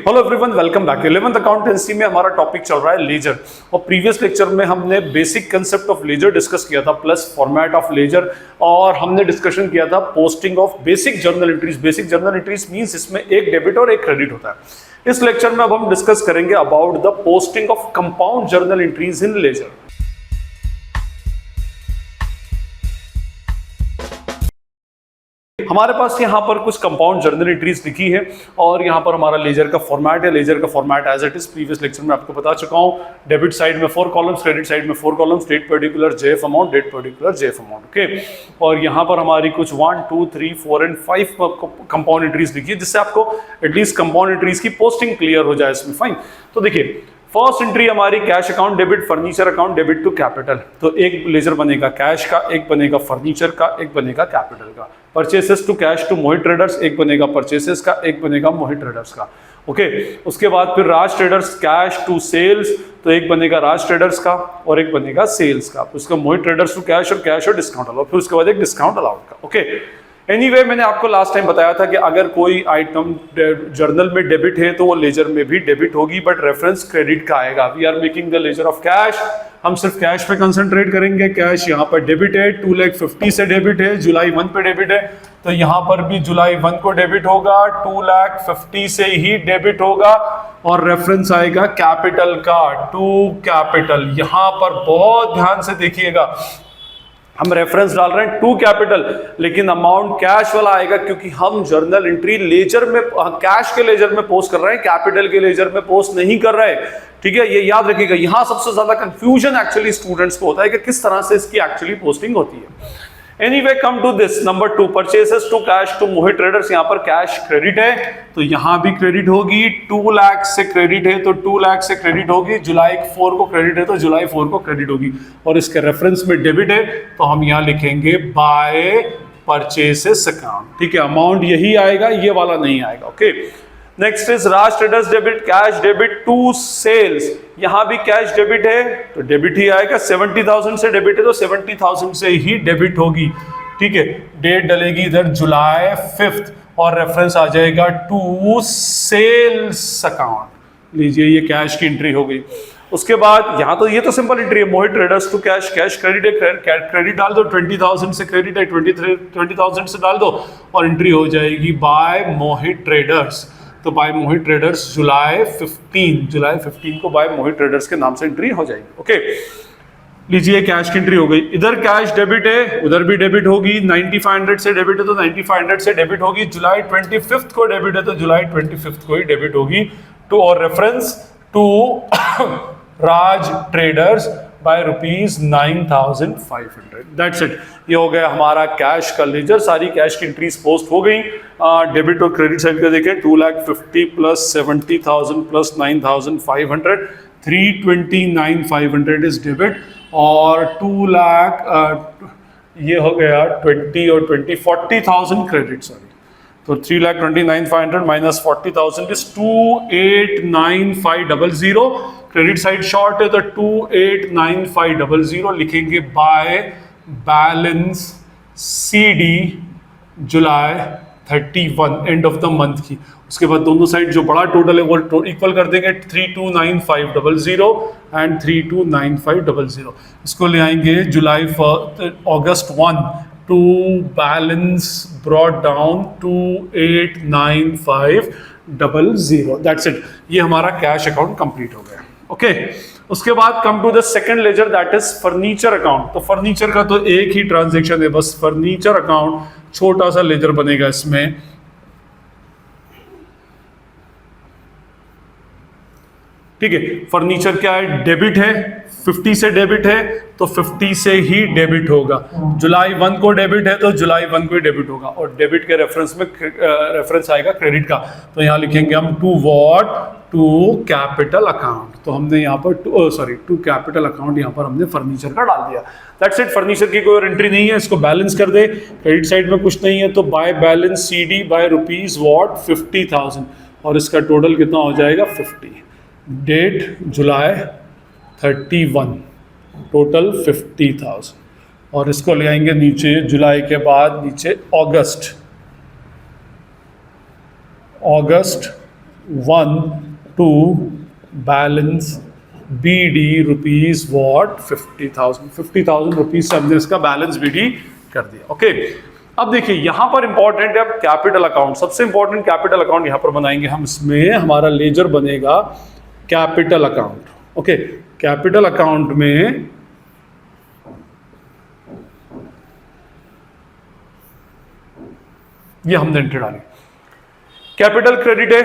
Hello everyone, welcome back. 11th accountancy में हमारा topic चल रहा है लेजर, और प्रीवियस लेक्चर में हमने basic concept of ledger discuss किया था प्लस फॉर्मेट ऑफ लेजर, और हमने डिस्कशन किया था posting of basic journal entries. Basic journal entries means इसमें एक डेबिट और एक क्रेडिट होता है। इस लेक्चर में अब हम डिस्कस करेंगे about the posting of compound journal entries in ledger. हमारे पास यहाँ पर कुछ कंपाउंड जर्नल एंट्रीज लिखी है, और यहाँ पर हमारा लेजर का फॉर्मेट है। लेजर का format as it is previous lecture में आपको बता चुका हूँ। डेबिट साइड में 4 कॉलम्स, क्रेडिट साइड में 4 columns, date particular, JF amount, date particular, JF amount. Okay, और यहाँ पर हमारी कुछ 1, 2, 3, 4 एंड 5 कंपाउंड एंट्रीज लिखी है, जिससे आपको एटलीस्ट कंपाउंड एंट्रीज की पोस्टिंग क्लियर हो जाए इसमें। फाइन, तो देखिए फर्स्ट एंट्री हमारी cash account debit, furniture account debit to capital. तो एक लेजर बनेगा कैश का, एक बनेगा फर्नीचर का, एक बनेगा कैपिटल का। Purchases to cash to Mohit traders, एक बनेगा परचेसेस का, एक बनेगा मोहित ट्रेडर्स का। ओके, उसके बाद फिर राज ट्रेडर्स कैश टू सेल्स, तो एक बनेगा राज ट्रेडर्स का और एक बनेगा सेल्स का। उसका मोहित ट्रेडर्स टू कैश और डिस्काउंट अलाउड, फिर उसके बाद एक डिस्काउंट अलाउड का। ओके, एनीवे मैंने आपको लास्ट टाइम बताया था कि अगर कोई आइटम जर्नल में डेबिट है तो वो लेजर में भी डेबिट होगी, बट रेफरेंस क्रेडिट का आएगा। We are making the ledger of cash, हम सिर्फ कैश पे कंसंट्रेट करेंगे। कैश यहाँ पर डेबिट है, 2,50,000 से डेबिट है, जुलाई 1 पे डेबिट है, तो यहाँ पर भी जुलाई 1 को डेबिट होगा, 2,50,000 से ही डेबिट होगा, और रेफरेंस आएगा कैपिटल का, टू कैपिटल। यहाँ पर बहुत ध्यान से देखिएगा, हम रेफरेंस डाल रहे हैं टू कैपिटल, लेकिन अमाउंट कैश वाला आएगा, क्योंकि हम जर्नल एंट्री लेजर में, कैश के लेजर में पोस्ट कर रहे हैं, कैपिटल के लेजर में पोस्ट नहीं कर रहे हैं। ठीक है, ये याद रखिएगा। यहां सबसे ज्यादा कंफ्यूजन एक्चुअली स्टूडेंट्स को होता है कि किस तरह से इसकी एक्चुअली पोस्टिंग होती है। Anyway, come to this number 2, purchases to cash to Mohit traders. यहाँ पर कैश क्रेडिट है तो यहाँ भी क्रेडिट होगी। 2 लाख से क्रेडिट है तो 2 लाख से क्रेडिट होगी। जुलाई 4 को क्रेडिट है तो जुलाई 4 को क्रेडिट होगी, और इसके रेफरेंस में डेबिट है तो हम यहाँ लिखेंगे बाय परचेसेस अकाउंट। ठीक है, अमाउंट यही आएगा, ये वाला नहीं आएगा। Okay, next is Raj traders debit, cash debit to sales. यहां भी कैश डेबिट है तो डेबिट ही आएगा। 70,000 से डेबिट है तो 70,000 से ही डेबिट होगी। ठीक है, डेट डलेगी इधर जुलाई 5 और रेफरेंस आ जाएगा टू सेल्स अकाउंट। लीजिए, ये कैश की एंट्री हो गई। उसके बाद यहाँ तो ये तो सिंपल एंट्री है, Mohit traders to cash, cash credit है, क्रेडिट डाल दो, 20,000 से क्रेडिट है, 20,000 से डाल दो, और एंट्री हो जाएगी बाय मोहित ट्रेडर्स। तो बाय मोहित ट्रेडर्स जुलाई 15 को बाय मोहित ट्रेडर्स के नाम से एंट्री हो जाएगी। ओके, लीजिए कैश की एंट्री हो गई। इधर कैश डेबिट है, उधर भी डेबिट होगी। 9,500 से डेबिट है तो 9,500 से डेबिट होगी। जुलाई 25 को डेबिट है तो जुलाई 25 को ही डेबिट होगी। टू और reference to Raj traders by ₹9,500। That's it, ये हो गया हमारा कैश का लेजर। सारी कैश की एंट्रीज पोस्ट हो गई। डेबिट और क्रेडिट साइड का देखें, 2,50,000 प्लस 70,000 प्लस 9,500, 329,500 इज डेबिट, और 2 लाख ये हो गया 20 और 20 40,000 क्रेडिट। सॉरी, तो 3,29,500 minus 40,000 is 2,89,500। Credit side short है तो 2,89,500 लिखेंगे बाय बैलेंस CD जुलाई 31 एंड ऑफ द मंथ की। उसके बाद दोनों साइड जो बड़ा टोटल है वो इक्वल कर देंगे, 3,29,500 एंड 3,29,500। इसको ले आएंगे जुलाई अगस्त 1 to balance brought down 2,89,500। That's it, ये हमारा कैश अकाउंट कंप्लीट हो गया। ओके, उसके बाद come to the second ledger, that is furniture account. तो फर्नीचर का तो एक ही ट्रांजैक्शन है बस, फर्नीचर अकाउंट, छोटा सा लेजर बनेगा इसमें। ठीक है, फर्नीचर क्या है, डेबिट है, 50 से डेबिट है तो 50 से ही डेबिट होगा। जुलाई 1 को डेबिट है तो जुलाई 1 को ही डेबिट होगा, और डेबिट के रेफरेंस में रेफरेंस आएगा क्रेडिट का, तो यहाँ लिखेंगे हम to what, to capital account. तो हमने यहाँ पर टू कैपिटल अकाउंट यहाँ पर हमने फर्नीचर का डाल दिया। दैट्स इट, फर्नीचर की कोई और एंट्री नहीं है। इसको बैलेंस कर दे, क्रेडिट साइड में कुछ नहीं है तो बाय बैलेंस CD बाय ₹50,000, और इसका टोटल कितना हो जाएगा 50। डेट जुलाई 31, टोटल 50,000, और इसको ले आएंगे नीचे जुलाई के बाद नीचे अगस्त 1 to balance BD rupees what 50,000 rupees से हमने इसका बैलेंस BD कर दिया। ओके, अब देखिए यहां पर इंपॉर्टेंट है अब कैपिटल अकाउंट, सबसे इंपॉर्टेंट कैपिटल अकाउंट यहां पर बनाएंगे हम। इसमें हमारा लेजर बनेगा capital account. Okay, capital account में ये हमने एंट्री डाली, कैपिटल क्रेडिट है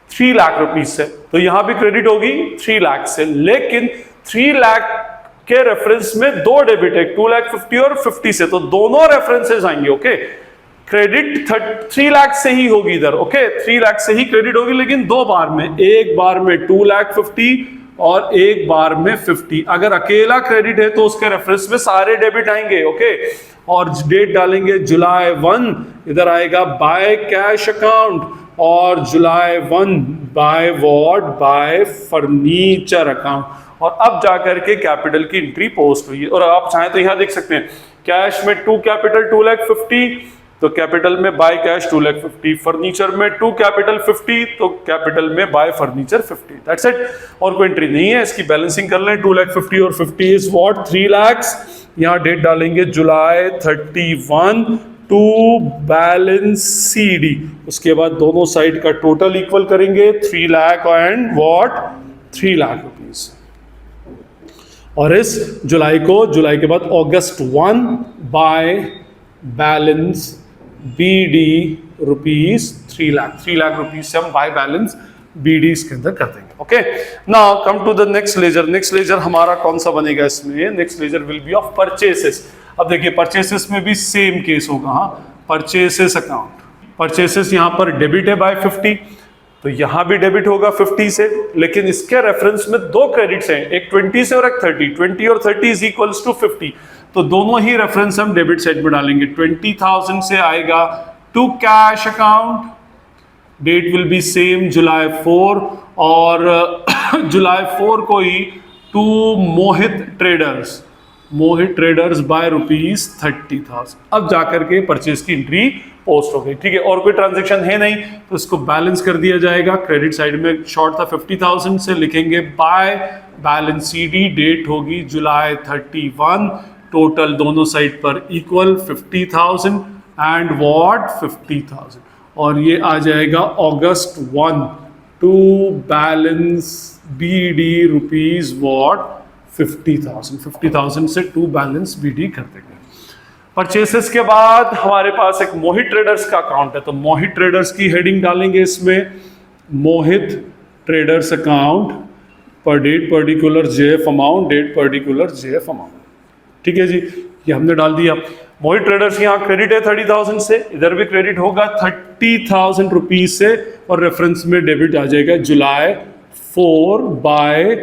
3 लाख रुपीज से, तो यहां भी क्रेडिट होगी 3 लाख से, लेकिन 3 लाख के रेफरेंस में दो डेबिट है, 2,50,000 और 50 से, तो दोनों रेफरेंसेस आएंगे। ओके, क्रेडिट 3 लाख से ही होगी इधर। ओके, 3 लाख से ही क्रेडिट होगी, लेकिन दो बार में, एक बार में 2,50,000 और एक बार में 50। अगर अकेला क्रेडिट है तो उसके रेफरेंस में सारे डेबिट आएंगे। ओके, और डेट डालेंगे जुलाई 1, इधर आएगा बाय कैश अकाउंट, और जुलाई 1 by what, bye furniture account. और अब जाकर के कैपिटल की एंट्री पोस्ट हुई है। और आप चाहें तो यहां देख सकते हैं, कैश में 2 कैपिटल 2,50,000, तो कैपिटल में बाय कैश 2,50,000, फर्नीचर में 2 कैपिटल 50, तो कैपिटल में बाय फर्नीचर 50। दैट्स इट, और कोई एंट्री नहीं है। इसकी बैलेंसिंग कर लें, 2,50,000 और 50 इज व्हाट 3 लाख। यहां डेट डालेंगे जुलाई 31 टू बैलेंस CD, उसके बाद दोनों साइड का टोटल इक्वल करेंगे 3 lakh and what 3 lakh rupees. और इस जुलाई के बाद अगस्त 1 by balance BD rupees 3 lakh rupees से हम बाय बैलेंस BD इसके अंदर कर देंगे। Okay, now come to the next ledger. Next ledger हमारा कौन सा बनेगा इसमें? Next ledger will be of purchases. अब देखिए परचेसेस में भी सेम केस होगा। हाँ, परचेसेस अकाउंट, परचेसेस यहां पर डेबिट है बाय 50, तो यहां भी डेबिट होगा 50 से, लेकिन इसके रेफरेंस में दो क्रेडिट्स हैं, एक 20 से और एक 30। 20 और 30 इज इक्वल्स टू 50, तो दोनों ही रेफरेंस हम डेबिट साइड में डालेंगे। 20,000 से आएगा to cash account, date will be same July 4, और जुलाई 4 को ही टू मोहित ट्रेडर्स बाय ₹30,000। अब जाकर के परचेज की एंट्री पोस्ट हो गई। ठीक है, और कोई ट्रांजैक्शन है नहीं तो इसको बैलेंस कर दिया जाएगा। क्रेडिट साइड में शॉर्ट था 50,000 से, लिखेंगे बाय बैलेंस CD, डेट होगी जुलाई 31, टोटल दोनों साइड पर इक्वल 50,000 एंड व्हाट 50,000, और ये आ जाएगा अगस्त 1 to balance BD rupees what 50,000 से टू बैलेंस BD कर देंगे। परचेसेस के बाद हमारे पास एक मोहित ट्रेडर्स का अकाउंट है, तो मोहित ट्रेडर्स की हेडिंग डालेंगे इसमें, मोहित ट्रेडर्स अकाउंट पर date particular JF amount, date particular JF amount. ठीक है जी, ये हमने डाल दिया। मोहित ट्रेडर्स यहाँ क्रेडिट है 30,000 से, इधर भी क्रेडिट होगा 30,000 रुपीज से, और रेफरेंस में डेबिट आ जाएगा जुलाई 4 बाय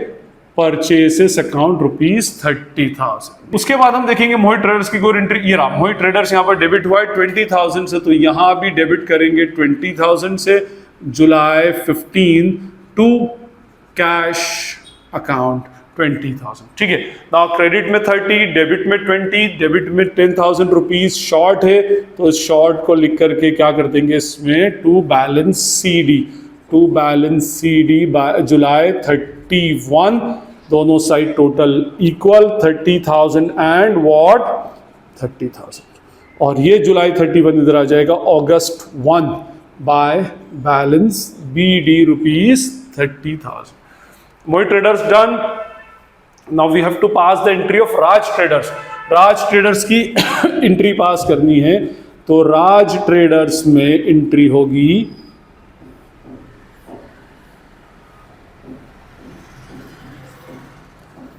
परचेसेस अकाउंट ₹30,000। उसके बाद हम देखेंगे मोहित ट्रेडर्स की कोई एंट्री, ये रहा मोहित ट्रेडर्स यहाँ पर डेबिट हुआ है 20,000 से, तो यहाँ भी डेबिट करेंगे 20,000 से जुलाई 15 टू कैश अकाउंट 20,000। ठीक है, नाउ क्रेडिट में 30, डेबिट में 20, डेबिट में 10,000 रुपीज शॉर्ट है, तो शॉर्ट को लिख करके क्या कर देंगे इसमें टू बैलेंस CD जुलाई 31, दोनों side total equal 30,000 and what 30,000, और ये जुलाई 31 इधर आ जाएगा अगस्त 1 by balance BD rupees 30,000। Mohit traders done. Now we have to pass the entry of Raj traders. Raj traders की एंट्री पास करनी है, तो राज ट्रेडर्स में एंट्री होगी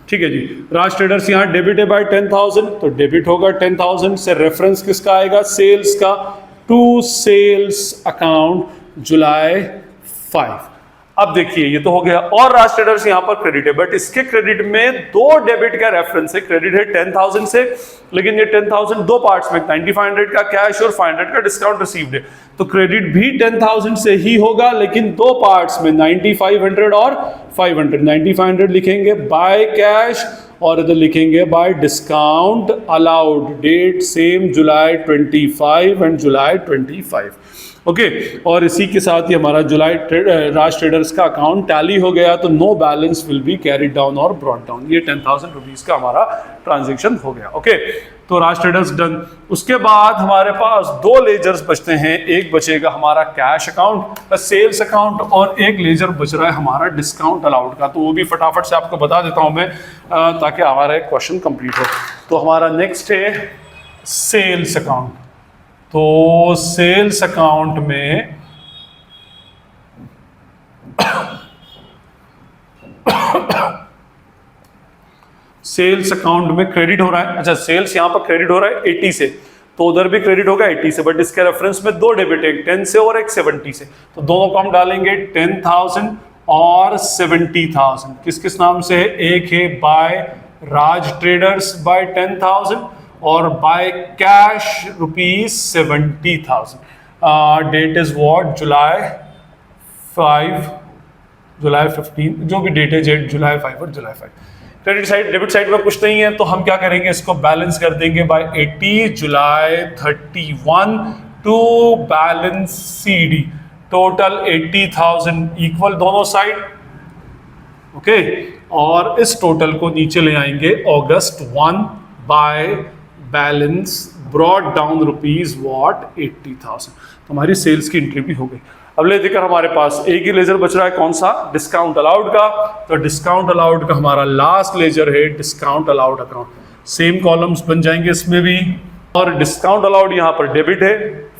ठीक है जी, राज ट्रेडर्स यहाँ डेबिट है बाय 10,000, तो डेबिट होगा 10,000 से, रेफरेंस किसका आएगा सेल्स का, टू सेल्स अकाउंट जुलाई 5। अब देखिए ये तो हो गया, और राज ट्रेडर्स यहाँ पर क्रेडिट है, बट इसके क्रेडिट में दो डेबिट का रेफरेंस है। क्रेडिट है 10,000 से, लेकिन ये 10,000 दो पार्ट्स में, 9,500 का कैश और 500 का डिस्काउंट रिसीव्ड है, तो क्रेडिट भी 10,000 से ही होगा, लेकिन दो पार्ट्स में 9,500 और 500। 9,500 लिखेंगे बाय कैश और इधर लिखेंगे by discount allowed, date same जुलाई 25 एंड जुलाई 25। ओके और इसी के साथ ही हमारा जुलाई राज ट्रेडर्स का अकाउंट टैली हो गया, तो no balance will be carried down और ब्रॉट डाउन। ये 10,000 रुपीज का हमारा ट्रांजेक्शन हो गया। ओके तो राज ट्रेडर्स डन। उसके बाद हमारे पास दो लेजर्स बचते हैं, एक बचेगा हमारा कैश अकाउंट, सेल्स अकाउंट, और एक लेजर बच रहा है हमारा डिस्काउंट अलाउड का। तो वो भी फटाफट से आपको बता देता हूं मैं ताकि हमारा एक क्वेश्चन कंप्लीट हो। तो हमारा नेक्स्ट है सेल्स अकाउंट। तो सेल्स अकाउंट में सेल्स अकाउंट में क्रेडिट हो रहा है। अच्छा सेल्स यहां पर क्रेडिट हो रहा है 80 से, तो उधर भी क्रेडिट होगा 80 से, बट इसके रेफरेंस में दो डेबिट है, एक 10 से और एक 70 से। तो दोनों को हम डालेंगे 10,000 और 70,000। किस किस नाम से है? एक है बाय राज ट्रेडर्स बाय 10,000 और by cash ₹70,000। Date is what? July 15, जो भी डेट है, जुलाई 5 और जुलाई 5। क्रेडिट साइड डेबिट साइड में कुछ नहीं है, तो हम क्या करेंगे, इसको बैलेंस कर देंगे बाय 80 जुलाई 31 to balance CD। Total 80,000 equal दोनों साइड। ओके और इस टोटल को नीचे ले आएंगे अगस्त 1 by balance brought down rupees what 80,000। तो हमारी सेल्स की एंट्री भी हो गई। अब ले देखकर हमारे पास एक ही लेजर बच रहा है, कौन सा? डिस्काउंट अलाउड का। तो डिस्काउंट अलाउड का हमारा लास्ट लेजर है discount allowed account. Same columns बन जाएंगे इसमें भी, और डिस्काउंट अलाउड यहाँ पर डेबिट है,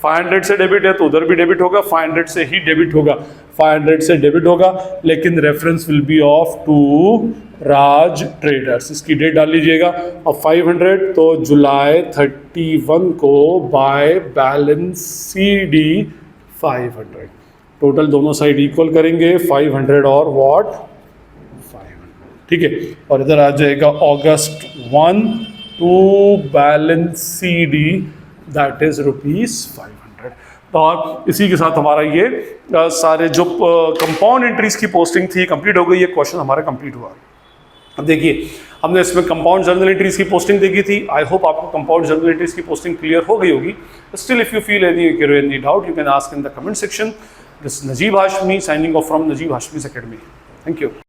500 से डेबिट है तो उधर भी डेबिट होगा, 500 से ही डेबिट होगा, 500 से डेबिट होगा, लेकिन reference will be of to Raj traders. इसकी डेट डाल लीजिएगा। अब 500 तो जुलाई 31 को बाय बैलेंस CD 500। टोटल दोनों साइड इक्वल करेंगे 500 और व्हाट 500। ठीक है और इधर आ जाएगा अगस्त 1 to balance CD that is ₹500। और इसी के साथ हमारा ये सारे जो कंपाउंड एंट्रीज की पोस्टिंग थी कंप्लीट हो गई। ये क्वेश्चन हमारा कंप्लीट हुआ। अब देखिए हमने इसमें कंपाउंड जर्नल एंट्रीज की पोस्टिंग देखी थी। आई होप आपको कंपाउंड जर्नल एंट्रीज की पोस्टिंग क्लियर हो गई होगी। Still if you feel any doubt you can ask in the comment section. This Najib Hashmi signing off from Najib Hashmi's Academy. Thank you.